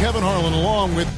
Kevin Harlan along with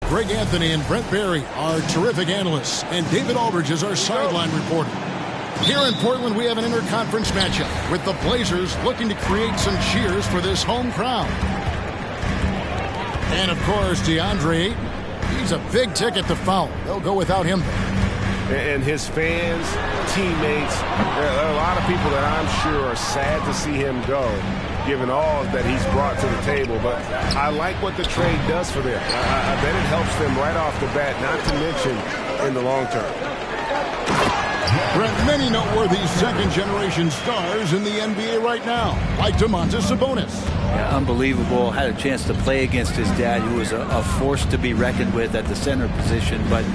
Greg Anthony and Brent Barry are terrific analysts, and David Aldridge is our sideline reporter. Here in Portland, we have an interconference matchup with the Blazers looking to create some cheers for this home crowd. And, of course, DeAndre Ayton. He's a big ticket to foul. They'll go without him. And his fans, teammates, there are a lot of people that I'm sure are sad to see him go, given all that he's brought to the table. But I like what the trade does for them. I bet it helps them right off the bat, not to mention in the long term. Brent, many noteworthy second-generation stars in the NBA right now, like Domantas Sabonis. Yeah, unbelievable. Had a chance to play against his dad, who was a force to be reckoned with at the center position. But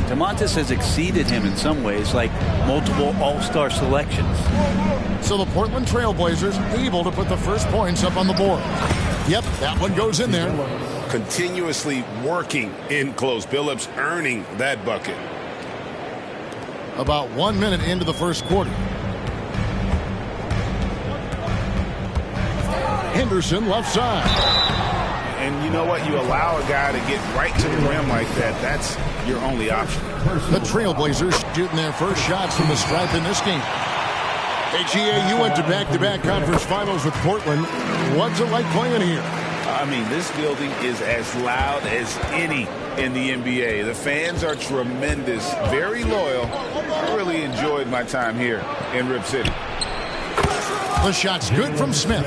Domantas has exceeded him in some ways, like multiple all-star selections. So the Portland Trail Blazers able to put the first points up on the board. Yep, that one goes in there. Continuously working in close. Billups earning that bucket. About 1 minute into the first quarter. Henderson left side. And you know what? You allow a guy to get right to the rim like that. That's your only option. The Trailblazers shooting their first shots from the stripe in this game. Hey, GA, you went to back-to-back conference finals with Portland. What's it like playing here? I mean, this building is as loud as any in the NBA. The fans are tremendous, very loyal. I really enjoyed my time here in Rip City. The shot's good from Smith.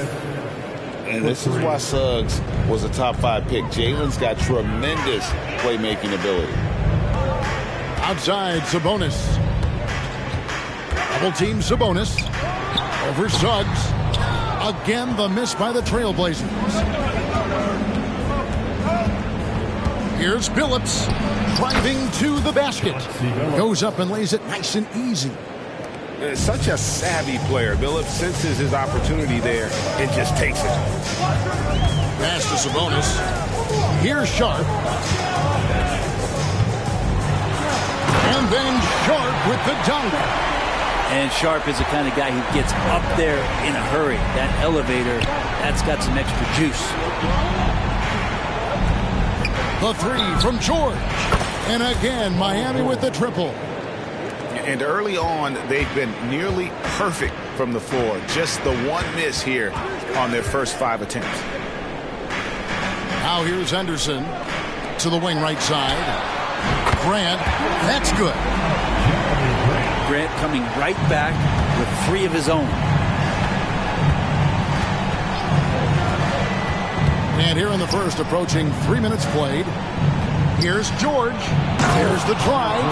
And this is why Suggs was a top 5 pick. Jalen's got tremendous playmaking ability. Outside, Sabonis. Double team Sabonis. Over Suggs. Again, the miss by the Trailblazers. Here's Billups driving to the basket. Goes up and lays it nice and easy. Such a savvy player. Billups senses his opportunity there and just takes it. Pass to Sabonis. Here's Sharp. And then Sharp with the dunk. And Sharp is the kind of guy who gets up there in a hurry. That elevator, that's got some extra juice. The three from George. And again, Miami with the triple. And early on, they've been nearly perfect from the floor. Just the one miss here on their first 5 attempts. Now here's Henderson to the wing right side. Grant, that's good. Grant coming right back with 3 of his own. And here in the first, approaching 3 minutes played. Here's George. Here's the drive.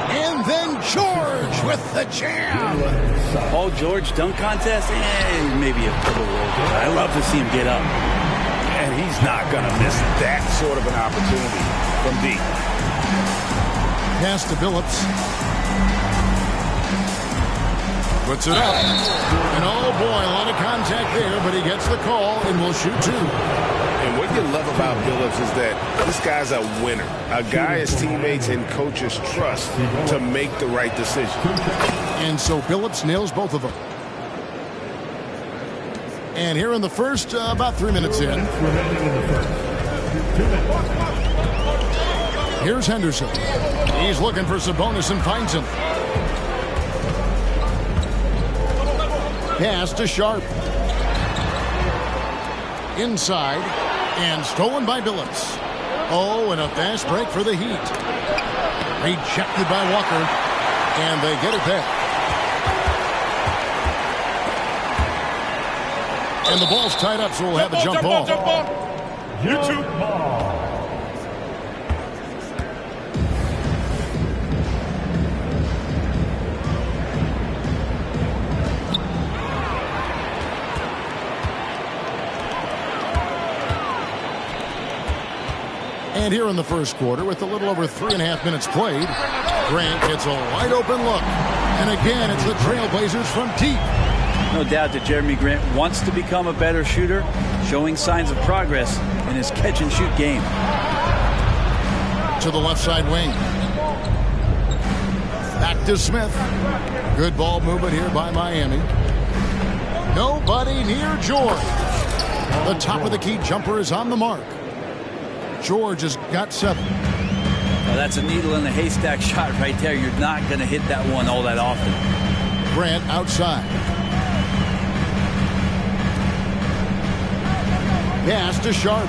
And then George with the jam. Paul George dunk contest? Maybe a little over. I love to see him get up. And he's not going to miss that sort of an opportunity from deep. Pass to Billups. Puts it up. And oh boy, a lot of contact there, but he gets the call and will shoot 2. And what you love about Billups is that this guy's a winner. A guy his teammates and coaches trust to make the right decision. And so Billups nails both of them. And here in the first, about 3 minutes in. Here's Henderson. He's looking for Sabonis and finds him. Pass to Sharp. Inside. And stolen by Billups. Oh, and a fast break for the Heat. Rejected by Walker. And they get it back. And the ball's tied up, so we'll have a jump ball. YouTube ball. And here in the first quarter, with a little over 3.5 minutes played, Grant gets a wide open look. And again, it's the Trailblazers from deep. No doubt that Jeremy Grant wants to become a better shooter, showing signs of progress in his catch-and-shoot game. To the left side wing. Back to Smith. Good ball movement here by Miami. Nobody near George. The top of the key jumper is on the mark. George has got 7. Well, that's a needle in the haystack shot right there. You're not going to hit that one all that often. Grant outside. Pass to Sharp.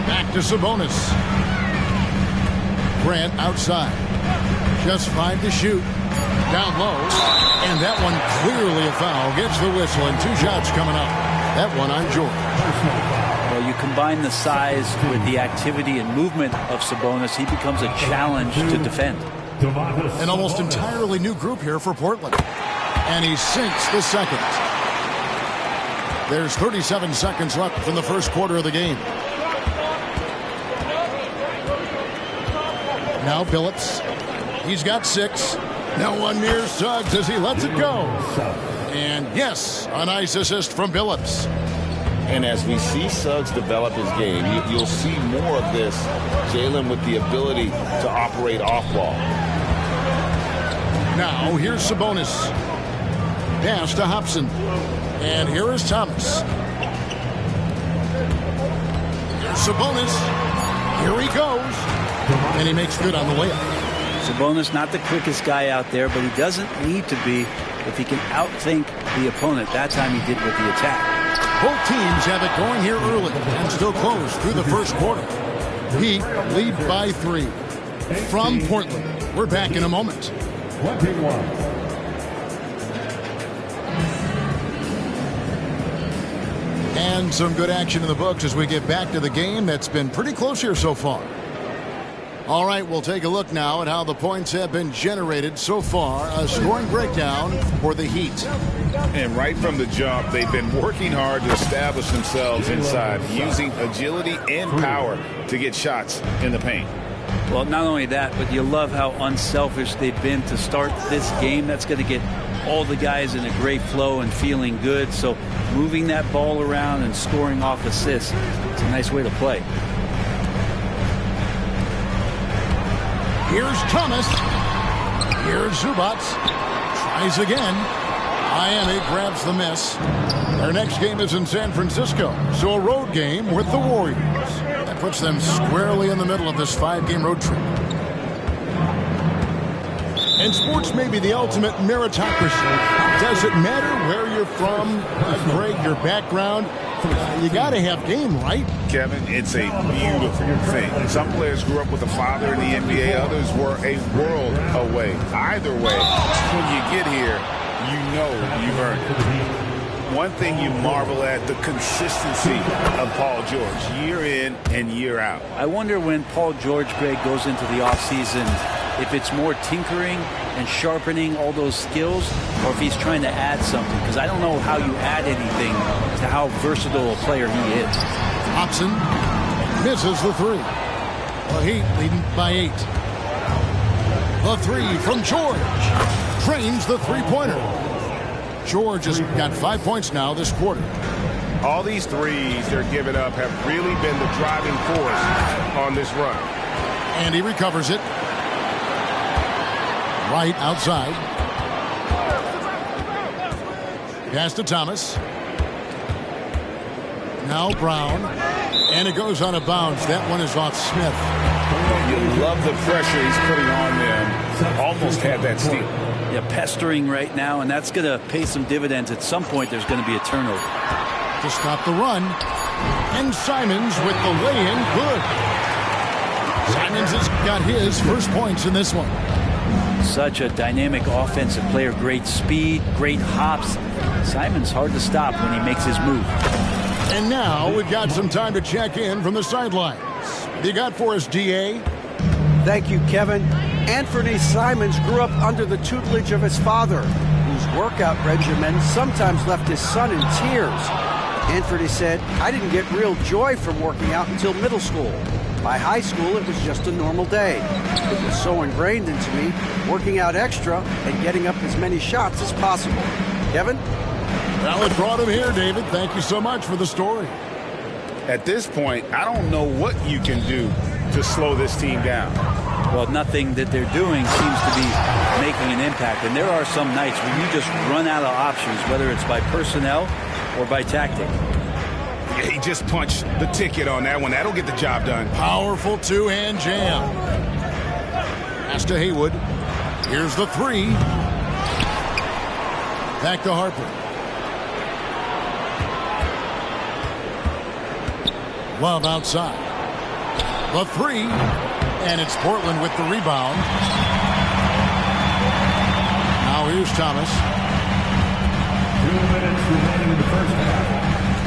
Back to Sabonis. Grant outside. Just 5 to shoot. Down low. And that one clearly a foul. Gets the whistle and 2 shots coming up. That one on George. Well, you combine the size with the activity and movement of Sabonis, he becomes a challenge to defend. An almost entirely new group here for Portland. And he sinks the second. There's 37 seconds left in the first quarter of the game. Now Billups. He's got 6. No one near Suggs as he lets it go. And yes, a nice assist from Billups. And as we see Suggs develop his game, you'll see more of this. Jalen with the ability to operate off ball. Now here's Sabonis. Pass to Hobson. And here is Thomas. Here's Sabonis. Here he goes. And he makes good on the layup. Sabonis not the quickest guy out there, but he doesn't need to be if he can outthink the opponent. That time he did with the attack. Both teams have it going here early and still close through the first quarter. Heat lead by 3. From Portland, we're back in a moment. 21. And some good action in the books as we get back to the game that's been pretty close here so far. All right, we'll take a look now at how the points have been generated so far. A scoring breakdown for the Heat. And right from the jump, they've been working hard to establish themselves inside, using agility and power to get shots in the paint. Well, not only that, but you love how unselfish they've been to start this game. That's going to get all the guys in a great flow and feeling good. So moving that ball around and scoring off assists, it's a nice way to play. Here's Thomas. Here's Zubac. Tries again. Miami grabs the miss. Their next game is in San Francisco, so a road game with the Warriors. That puts them squarely in the middle of this 5-game road trip. And sports may be the ultimate meritocracy. Does it matter where you're from, Greg, your background? You got to have game, right? Kevin, it's a beautiful thing. Some players grew up with a father in the NBA. Others were a world away. Either way, when you get here, you know you've earned it. One thing you marvel at, the consistency of Paul George, year in and year out. I wonder when Paul George, Greg, goes into the offseason, if it's more tinkering and sharpening all those skills, or if he's trying to add something. Because I don't know how you add anything to how versatile a player he is. Hobson misses the 3. The Heat leading by 8. The 3 from George. Drains the 3-pointer. George has got 5 points now this quarter. All these threes they're giving up have really been the driving force on this run. And he recovers it. Right outside. Pass to Thomas. Now Brown. And it goes on a bounce. That one is off Smith. You love the pressure he's putting on them. Almost had that steal. Yeah, pestering right now, and that's going to pay some dividends. At some point, there's going to be a turnover. To stop the run. And Simons with the lay-in. Good. Simons has got his first points in this one. Such a dynamic offensive player. Great speed, great hops. Simons hard to stop when he makes his move. And now we've got some time to check in from the sidelines. What do you got for us, DA? Thank you, Kevin. Anthony Simons grew up under the tutelage of his father, whose workout regimen sometimes left his son in tears. Anthony said, "I didn't get real joy from working out until middle school. By high school, it was just a normal day. It was so ingrained into me, working out extra and getting up as many shots as possible." Kevin? Well, it brought him here, David. Thank you so much for the story. At this point, I don't know what you can do to slow this team down. Well, nothing that they're doing seems to be making an impact. And there are some nights when you just run out of options, whether it's by personnel or by tactic. Yeah, he just punched the ticket on that one. That'll get the job done. Powerful two-hand jam. Pass to Haywood. Here's the three. Back to Harper. Love outside. The three. And it's Portland with the rebound. Now here's Thomas. 2 minutes remaining in the first half.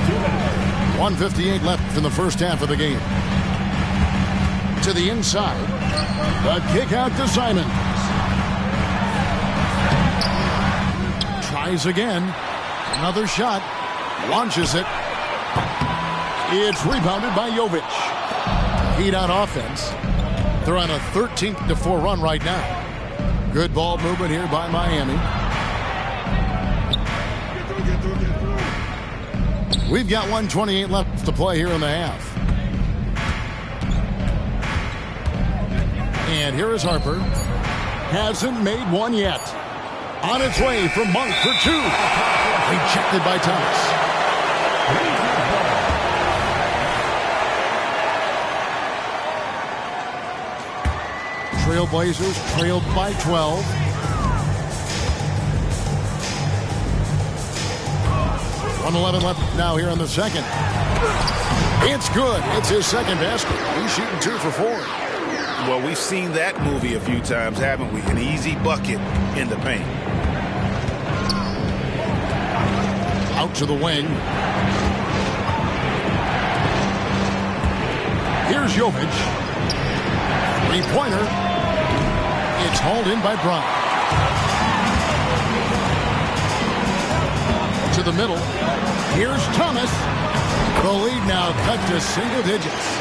2 minutes. 1:58 left in the first half of the game. To the inside. The kick out to Simons. Tries again. Another shot. Launches it. It's rebounded by Jovic. Heat out offense. They're on a 13-4 run right now. Good ball movement here by Miami. We've got 1:28 left to play here in the half. And here is Harper. Hasn't made one yet. On its way from Monk for two. Rejected by Thomas. Trailblazers trailed by 12. .111 left now here in the second. It's good. It's his second basket. He's shooting 2 for 4. Well, we've seen that movie a few times, haven't we? An easy bucket in the paint. Out to the wing. Here's Jovic. Three-pointer. It's hauled in by Brown. To the middle. Here's Thomas. The lead now cut to single digits.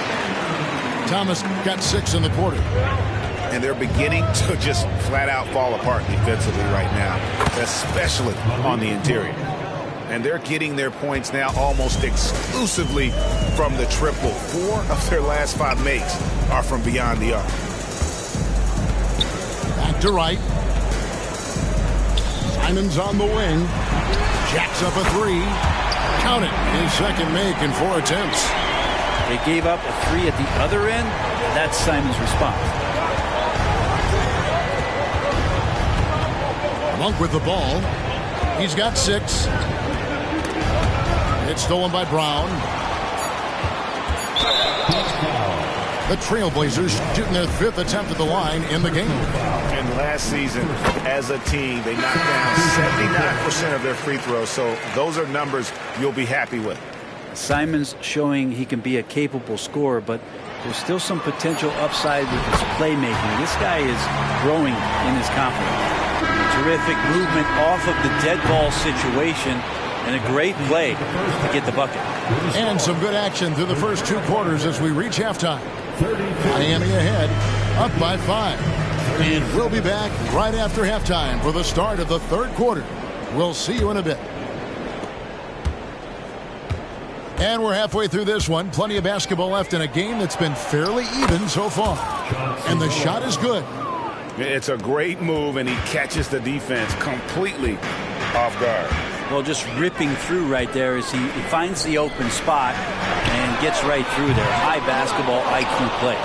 Thomas got 6 in the quarter. And they're beginning to just flat out fall apart defensively right now, especially on the interior. And they're getting their points now almost exclusively from the triple. 4 of their last 5 makes are from beyond the arc. Back to right. Simons on the wing. Jacks up a 3. Count it. His second make in 4 attempts. They gave up a 3 at the other end. That's Simons' response. Monk with the ball. He's got 6. It's stolen by Brown. The Trailblazers shooting their 5th attempt at the line in the game. And last season, as a team, they knocked down 79% of their free throws. So those are numbers you'll be happy with. Simons showing he can be a capable scorer, but there's still some potential upside with his playmaking. This guy is growing in his confidence. Terrific movement off of the dead ball situation and a great play to get the bucket. And some good action through the first 2 quarters as we reach halftime. Miami ahead, up by 5. And we'll be back right after halftime for the start of the 3rd quarter. We'll see you in a bit. And we're halfway through this one. Plenty of basketball left in a game that's been fairly even so far. And the shot is good. It's a great move, and he catches the defense completely off guard. Well, just ripping through right there as he finds the open spot and gets right through there. High basketball IQ play.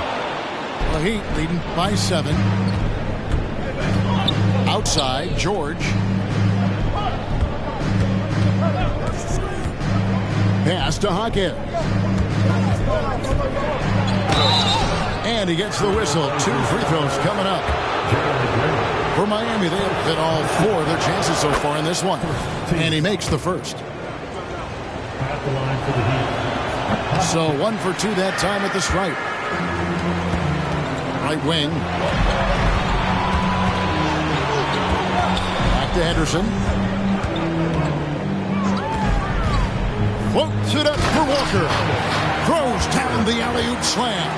The Heat leading by 7. Outside, George. Pass to Hackett. And he gets the whistle. 2 free throws coming up. For Miami, they have hit all 4 of their chances so far in this one. And he makes the first. So 1 for 2 that time at the stripe. Right wing. Back to Henderson. Floats it up for Walker. Throws down the alley-oop slam.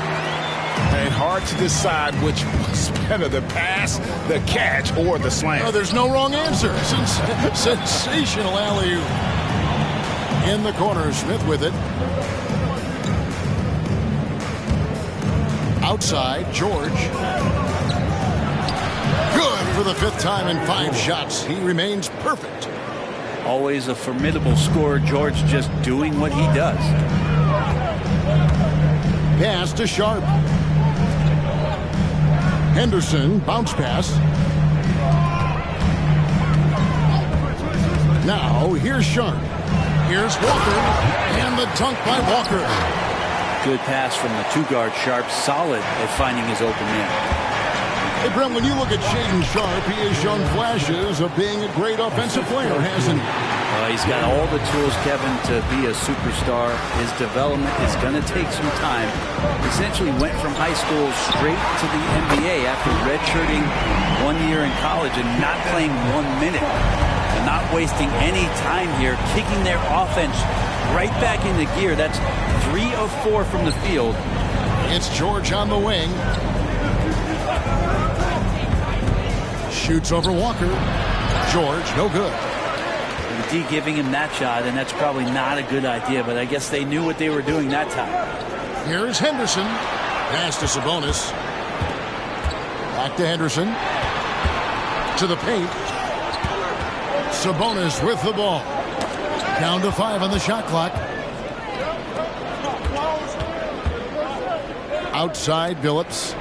And hard to decide which was better, the pass, the catch, or the slam. Oh, there's no wrong answer. Sensational alley-oop. In the corner, Smith with it. Outside, George. Good for the 5th time in 5 shots. He remains perfect. Always a formidable scorer. George just doing what he does. Pass to Sharp. Henderson, bounce pass. Now, here's Sharp. Here's Walker. And the dunk by Walker. Good pass from the 2-guard. Sharp, solid at finding his open man. Hey, Brent, when you look at Shaedon Sharp, he has shown flashes of being a great offensive player, hasn't he? He's got all the tools, Kevin, to be a superstar. His development is going to take some time. Essentially went from high school straight to the NBA after redshirting 1 year in college and not playing 1 minute. And not wasting any time here, kicking their offense right back into gear. That's 3 of 4 from the field. It's George on the wing. Shoots over Walker. George, no good. D giving him that shot, and that's probably not a good idea, but I guess they knew what they were doing that time. Here's Henderson. Pass to Sabonis. Back to Henderson. To the paint. Sabonis with the ball. Down to 5 on the shot clock. Outside, Billups.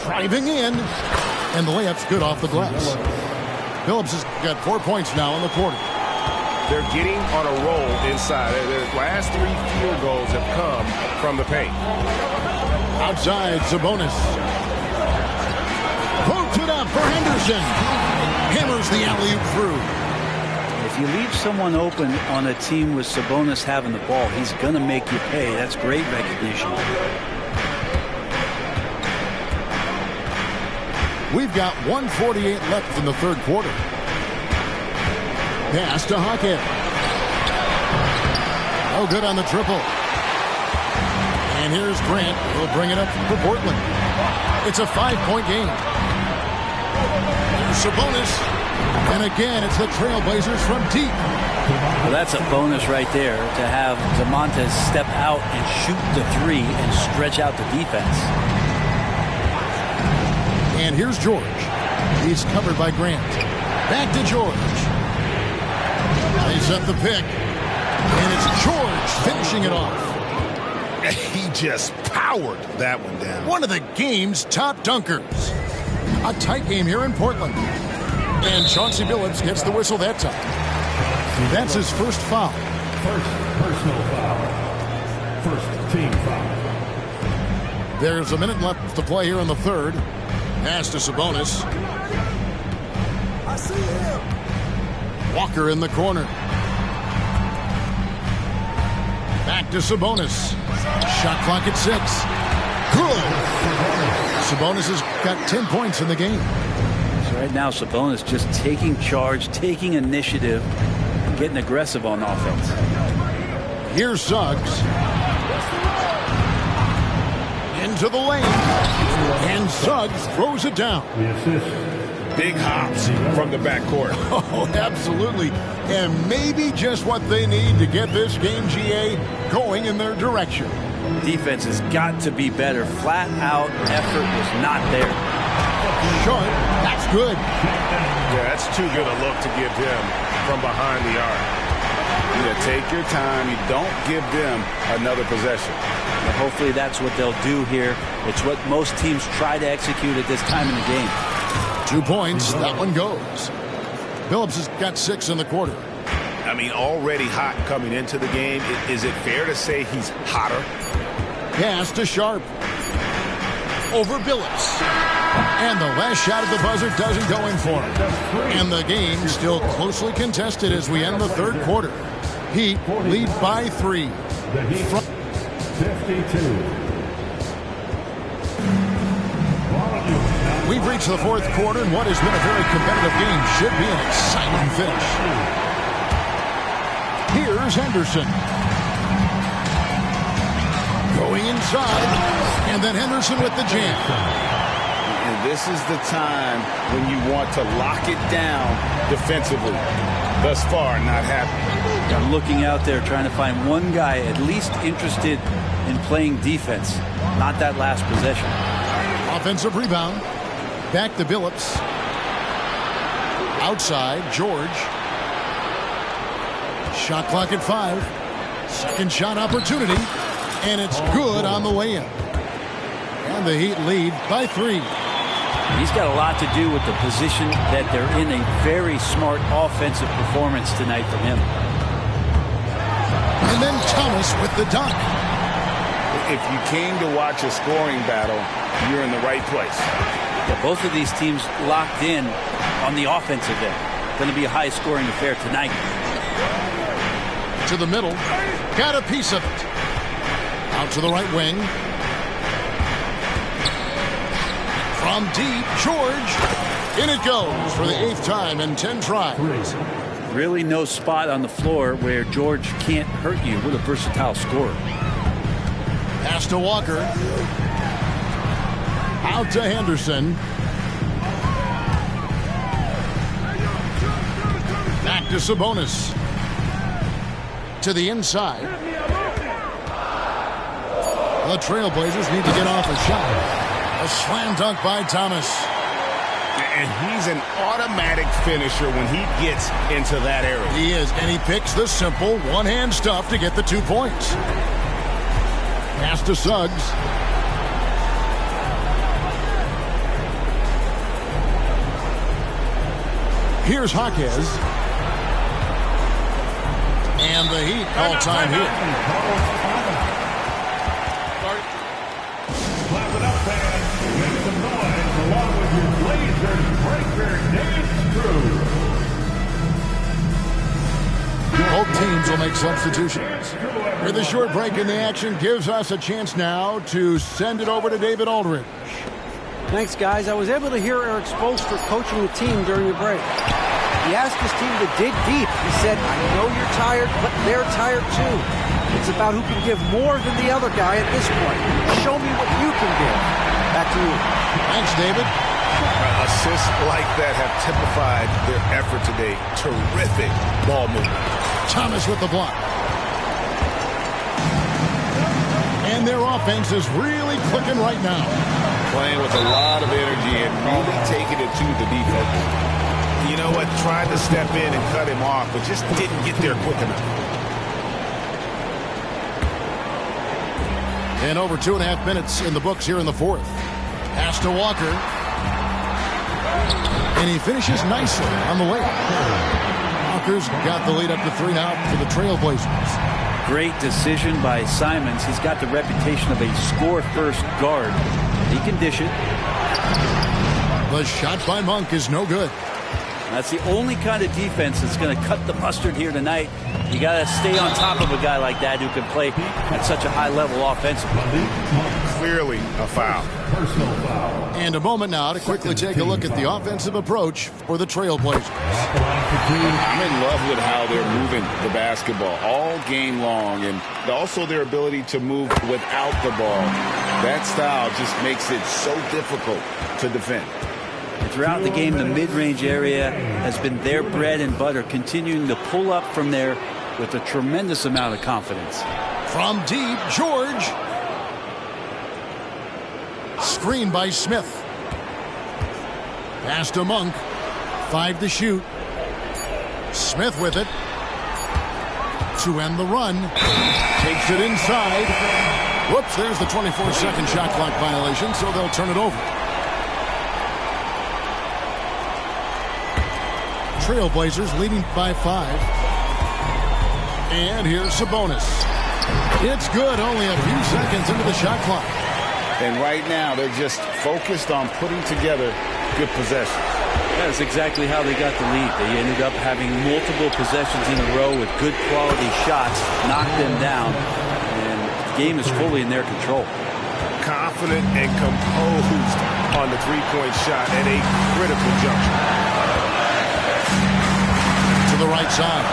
Driving in. And the layup's good off the glass. Billups has got 4 points now in the quarter. They're getting on a roll inside. Their last 3 field goals have come from the paint. Outside, Sabonis. Puts it up for Henderson. Hammers the alley-oop through. If you leave someone open on a team with Sabonis having the ball, he's going to make you pay. That's great recognition. We've got 1:48 left in the 3rd quarter. Pass to Hackett. No good on the triple. And here's Grant. He'll bring it up for Portland. It's a 5-point game. Sabonis. And again, it's the Trailblazers from deep. Well, that's a bonus right there to have Domantas step out and shoot the 3 and stretch out the defense. And here's George. He's covered by Grant. Back to George. They set the pick. And it's George finishing it off. He just powered that one down. One of the game's top dunkers. A tight game here in Portland. And Chauncey Billups gets the whistle that time. That's his first foul. First personal foul. First team foul. There's a minute left to play here in the 3rd. Pass to Sabonis. I see him. Walker in the corner. Back to Sabonis. Shot clock at 6. Good. Sabonis has got 10 points in the game. So right now, Sabonis just taking charge, taking initiative, getting aggressive on offense. Here's Suggs. Into the lane. And Suggs throws it down. The assist. Big hops from the backcourt. Oh, absolutely. And maybe just what they need to get this game, GA, going in their direction. Defense has got to be better. Flat out effort was not there. Sharp. That's good. Yeah, that's too good a look to give him from behind the arc. Take your time. You don't give them another possession. But hopefully that's what they'll do here. It's what most teams try to execute at this time in the game. 2 points. That one goes. Phillips has got 6 in the quarter. I mean, already hot coming into the game. Is it fair to say he's hotter? Pass to Sharp. Over Billups. And the last shot at the buzzer doesn't go in for him. And the game still closely contested as we end the third quarter. Heat lead by 3. The Heat, 52. We've reached the fourth quarter, and what has been a very competitive game should be an exciting finish. Here's Henderson. Going inside, and then Henderson with the jam. And this is the time when you want to lock it down defensively. Thus far, not happening. I'm looking out there trying to find one guy at least interested in playing defense, not that last possession. Offensive rebound. Back to Billups. Outside, George. Shot clock at 5. Second shot opportunity. And it's good on the way in. And the Heat lead by 3. He's got a lot to do with the position that they're in. A very smart offensive performance tonight from him. And then Thomas with the dunk. If you came to watch a scoring battle, you're in the right place. Yeah, both of these teams locked in on the offensive end. Going to be a high-scoring affair tonight. To the middle. Got a piece of it. Out to the right wing. From deep, George. In it goes for the 8th time in 10 tries. Really no spot on the floor where George can't hurt you with a versatile scorer. Pass to Walker. Out to Henderson. Back to Sabonis. To the inside. The Trailblazers need to get off a shot. A slam dunk by Thomas. And he's an automatic finisher when he gets into that area. He is, and he picks the simple one-hand stuff to get the 2 points. Pass to Suggs. Here's Jaquez. And the Heat all-time hit. Clap it up, fans. Make some noise along with your Blazers breaker dance crew. Both teams will make substitutions. With a short break in the action gives us a chance now to send it over to David Aldridge. Thanks, guys. I was able to hear Eric Spoelstra coaching the team during the break. He asked his team to dig deep. He said, I know you're tired, but they're tired too. It's about who can give more than the other guy at this point. Show me what you can give. Back to you. Thanks, David. Assists like that have typified their effort today. Terrific ball movement. Thomas with the block. And their offense is really clicking right now. Playing with a lot of energy and really taking it to the defense. You know what? Tried to step in and cut him off, but just didn't get there quick enough. And over 2.5 minutes in the books here in the fourth. Pass to Walker. And he finishes nicely on the way. Walker's got the lead up to 3 now for the Trailblazers. Great decision by Simons. He's got the reputation of a score-first guard. He can dish it. The shot by Monk is no good. That's the only kind of defense that's going to cut the mustard here tonight. You got to stay on top of a guy like that who can play at such a high level offensively. Clearly a foul. Personal foul. And a moment now to quickly take a look at the offensive approach for the Trailblazers. I'm in love with how they're moving the basketball all game long, and also their ability to move without the ball. That style just makes it so difficult to defend. Throughout the game, the mid-range area has been their bread and butter, continuing to pull up from there with a tremendous amount of confidence. From deep, George. Screen by Smith. Pass to Monk. 5 to shoot. Smith with it. To end the run. Takes it inside. Whoops, there's the 24-second shot clock violation, so they'll turn it over. Trailblazers leading by 5. And here's Sabonis. It's good, only a few seconds into the shot clock. And right now, they're just focused on putting together good possessions. That's exactly how they got the lead. They ended up having multiple possessions in a row with good quality shots, knocked them down, and the game is fully in their control. Confident and composed on the three-point shot at a critical juncture. To the right side.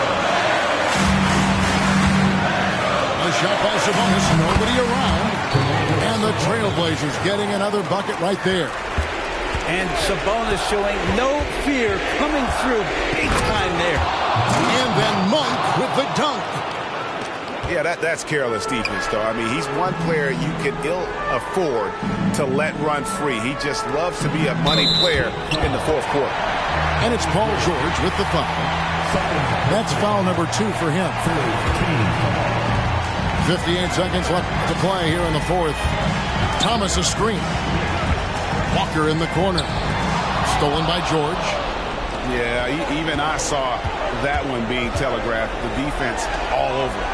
A shot by Sabonis, nobody around. And the Trailblazers getting another bucket right there. And Sabonis showing no fear, coming through big time there. And then Monk with the dunk. Yeah, that's careless defense, though. I mean, he's one player you can ill afford to let run free. He just loves to be a money player in the fourth quarter. And it's Paul George with the foul. That's foul number 2 for him. 58 seconds left to play here in the fourth. Thomas a screen. Walker in the corner. Stolen by George. Yeah, even I saw that one being telegraphed. The defense all over it.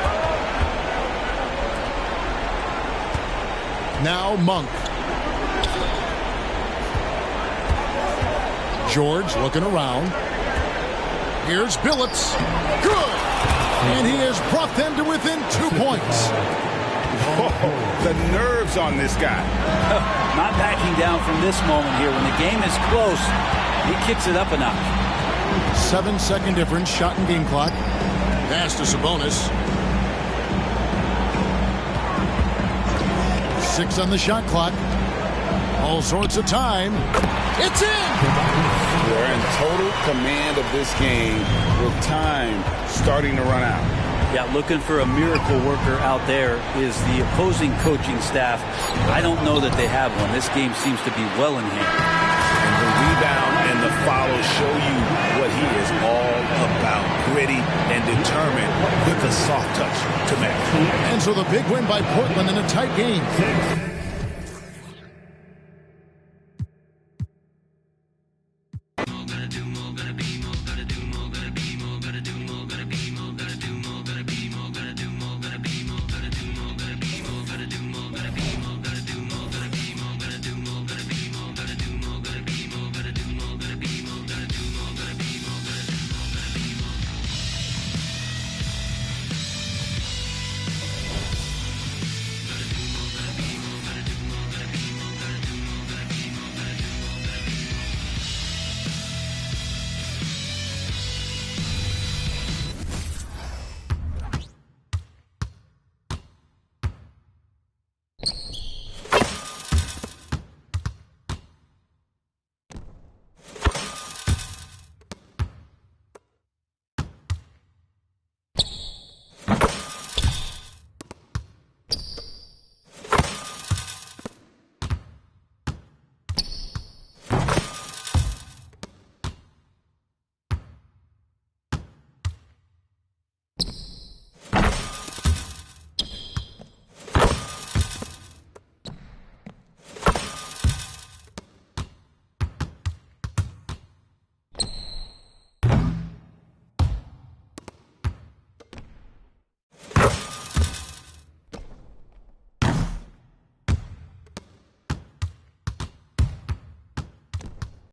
Now Monk. George looking around. Here's Billups. Good! And he has brought them to within 2 points. Oh, the nerves on this guy. Not backing down from this moment here. When the game is close, he kicks it up a notch. 7-second difference, shot and game clock. Pass to Sabonis. 6 on the shot clock. All sorts of time. It's in! They're in total command of this game with time starting to run out. Yeah, looking for a miracle worker out there is the opposing coaching staff. I don't know that they have one. This game seems to be well in hand. And the rebound and the follow show you what he is all about. Gritty and determined with the soft touch to match. And so the big win by Portland in a tight game.